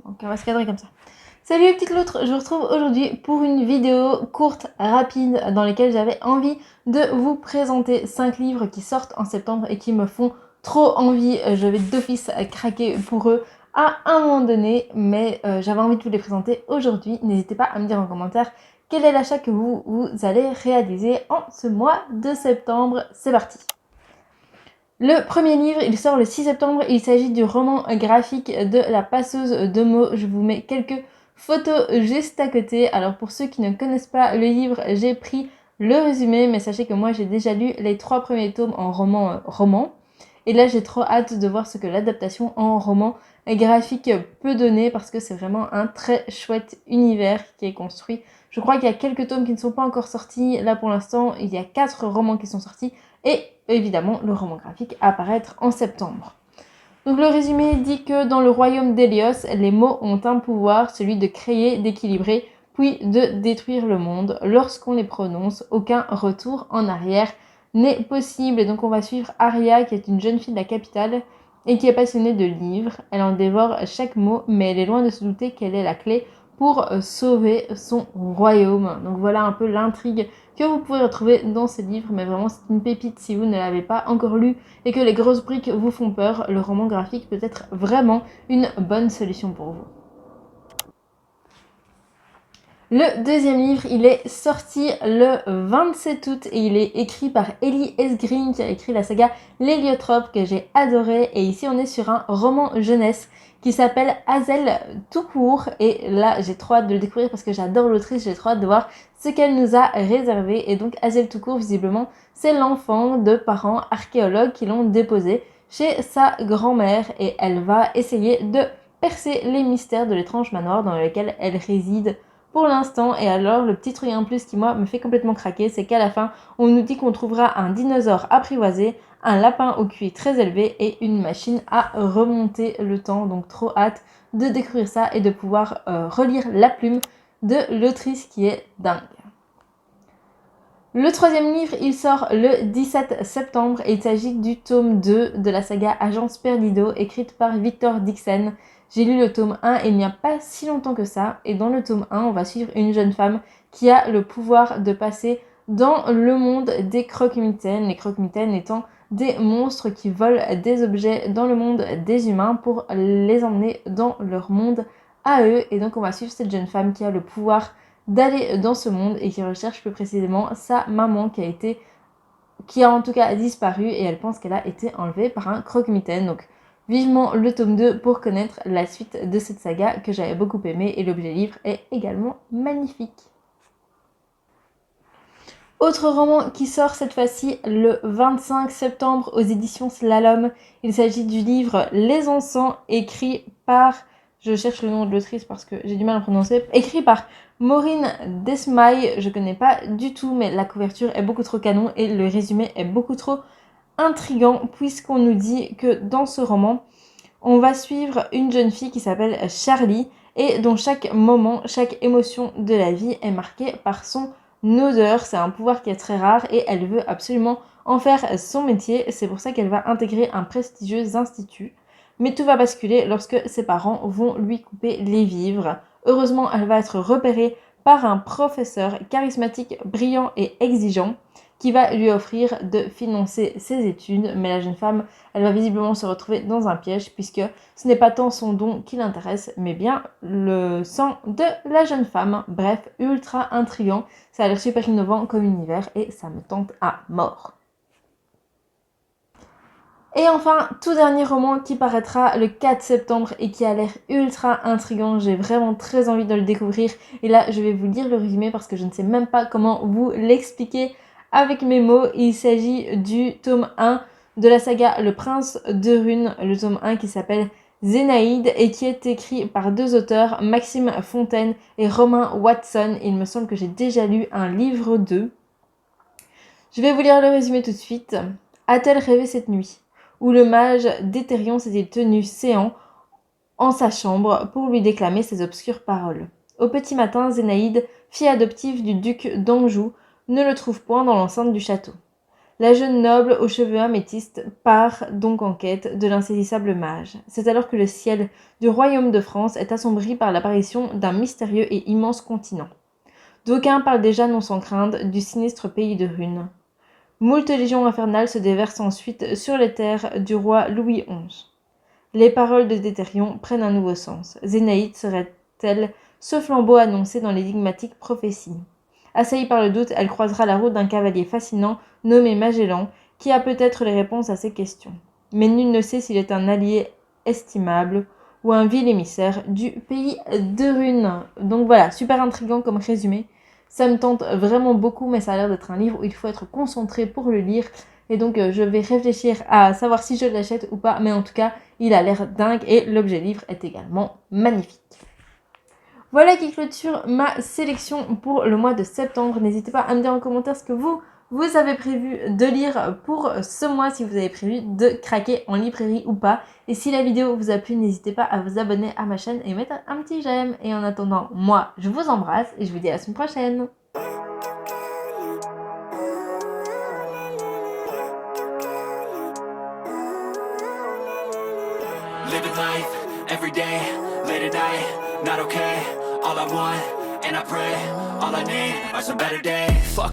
Donc on va se cadrer comme ça. Salut les petites loutres, je vous retrouve aujourd'hui pour une vidéo courte, rapide, dans laquelle j'avais envie de vous présenter 5 livres qui sortent en septembre et qui me font trop envie. Je vais d'office craquer pour eux à un moment donné, mais j'avais envie de vous les présenter aujourd'hui. N'hésitez pas à me dire en commentaire quel est l'achat que vous allez réaliser en ce mois de septembre. C'est parti! Le premier livre, il sort le 6 septembre. Il s'agit du roman graphique de La Passeuse de mots. Je vous mets quelques photos juste à côté. Alors pour ceux qui ne connaissent pas le livre, j'ai pris le résumé, mais sachez que moi j'ai déjà lu les 3 premiers tomes en roman. Et là j'ai trop hâte de voir ce que l'adaptation en roman graphique peut donner, parce que c'est vraiment un très chouette univers qui est construit. Je crois qu'il y a quelques tomes qui ne sont pas encore sortis. Là pour l'instant, il y a 4 romans qui sont sortis. Et évidemment, le roman graphique apparaître en septembre. Donc le résumé dit que dans le royaume d'Hélios, les mots ont un pouvoir, celui de créer, d'équilibrer, puis de détruire le monde. Lorsqu'on les prononce, aucun retour en arrière n'est possible. Et donc on va suivre Aria, qui est une jeune fille de la capitale et qui est passionnée de livres. Elle en dévore chaque mot, mais elle est loin de se douter qu'elle est la clé pour sauver son royaume. Donc voilà un peu l'intrigue que vous pouvez retrouver dans ce livre, mais vraiment c'est une pépite si vous ne l'avez pas encore lu et que les grosses briques vous font peur. Le roman graphique peut être vraiment une bonne solution pour vous. Le deuxième livre, il est sorti le 27 août et il est écrit par Ellie S. Green, qui a écrit la saga L'Héliotrope, que j'ai adoré. Et ici on est sur un roman jeunesse qui s'appelle Hazel tout court, et là j'ai trop hâte de le découvrir parce que j'adore l'autrice, j'ai trop hâte de voir ce qu'elle nous a réservé. Et donc Hazel tout court, visiblement c'est l'enfant de parents archéologues qui l'ont déposé chez sa grand-mère, et elle va essayer de percer les mystères de l'étrange manoir dans lequel elle réside pour l'instant. Et alors le petit truc en plus qui moi me fait complètement craquer, c'est qu'à la fin on nous dit qu'on trouvera un dinosaure apprivoisé, un lapin au QI très élevé et une machine à remonter le temps. Donc trop hâte de découvrir ça et de pouvoir relire la plume de l'autrice qui est dingue. Le troisième livre, il sort le 17 septembre et il s'agit du tome 2 de la saga Agence Perdido, écrite par Victor Dixon. J'ai lu le tome 1 il n'y a pas si longtemps que ça, et dans le tome 1, on va suivre une jeune femme qui a le pouvoir de passer dans le monde des croque-mitaines, les croque-mitaines étant des monstres qui volent des objets dans le monde des humains pour les emmener dans leur monde à eux. Et donc on va suivre cette jeune femme qui a le pouvoir d'aller dans ce monde et qui recherche plus précisément sa maman qui a en tout cas disparu, et elle pense qu'elle a été enlevée par un croque-mitaine. Donc vivement le tome 2 pour connaître la suite de cette saga que j'avais beaucoup aimé, et l'objet livre est également magnifique. Autre roman qui sort cette fois-ci le 25 septembre aux éditions Slalom. Il s'agit du livre Les Encens, écrit par, je cherche le nom de l'autrice parce que j'ai du mal à prononcer, écrit par Maureen Desmailles. Je connais pas du tout, mais la couverture est beaucoup trop canon et le résumé est beaucoup trop intriguant, puisqu'on nous dit que dans ce roman, on va suivre une jeune fille qui s'appelle Charlie et dont chaque moment, chaque émotion de la vie est marquée par son odeur. C'est un pouvoir qui est très rare et elle veut absolument en faire son métier. C'est pour ça qu'elle va intégrer un prestigieux institut. Mais tout va basculer lorsque ses parents vont lui couper les vivres. Heureusement, elle va être repérée par un professeur charismatique, brillant et exigeant qui va lui offrir de financer ses études. Mais la jeune femme, elle va visiblement se retrouver dans un piège, puisque ce n'est pas tant son don qui l'intéresse, mais bien le sang de la jeune femme. Bref, ultra intriguant. Ça a l'air super innovant comme univers et ça me tente à mort. Et enfin, tout dernier roman qui paraîtra le 4 septembre et qui a l'air ultra intriguant. J'ai vraiment très envie de le découvrir. Et là, je vais vous lire le résumé parce que je ne sais même pas comment vous l'expliquer avec mes mots. Il s'agit du tome 1 de la saga Le Prince de Rune, le tome 1 qui s'appelle Zénaïde et qui est écrit par 2 auteurs, Maxime Fontaine et Romain Watson. Il me semble que j'ai déjà lu un livre d'eux. Je vais vous lire le résumé tout de suite. A-t-elle rêvé cette nuit où le mage d'Éthérion s'était tenu séant en sa chambre pour lui déclamer ses obscures paroles. Au petit matin, Zénaïde, fille adoptive du duc d'Anjou, ne le trouve point dans l'enceinte du château. La jeune noble aux cheveux améthystes part donc en quête de l'insaisissable mage. C'est alors que le ciel du royaume de France est assombri par l'apparition d'un mystérieux et immense continent. D'aucuns parlent déjà non sans crainte du sinistre pays de Rune. Moult légions infernales se déversent ensuite sur les terres du roi Louis XI. Les paroles de Déthérion prennent un nouveau sens. Zénaïde serait-elle ce flambeau annoncé dans l'énigmatique prophétie? Assaillie par le doute, elle croisera la route d'un cavalier fascinant nommé Magellan, qui a peut-être les réponses à ces questions. Mais nul ne sait s'il est un allié estimable ou un vil émissaire du pays de Rune. Donc voilà, super intriguant comme résumé. Ça me tente vraiment beaucoup, mais ça a l'air d'être un livre où il faut être concentré pour le lire. Et donc je vais réfléchir à savoir si je l'achète ou pas, mais en tout cas, il a l'air dingue et l'objet livre est également magnifique. Voilà qui clôture ma sélection pour le mois de septembre. N'hésitez pas à me dire en commentaire ce que vous avez prévu de lire pour ce mois, si vous avez prévu de craquer en librairie ou pas. Et si la vidéo vous a plu, n'hésitez pas à vous abonner à ma chaîne et mettre un petit j'aime. Et en attendant, moi, je vous embrasse et je vous dis à la semaine prochaine. Living life, every day, late at night, not okay. All I want, and I pray, all I need are some better days. Fuck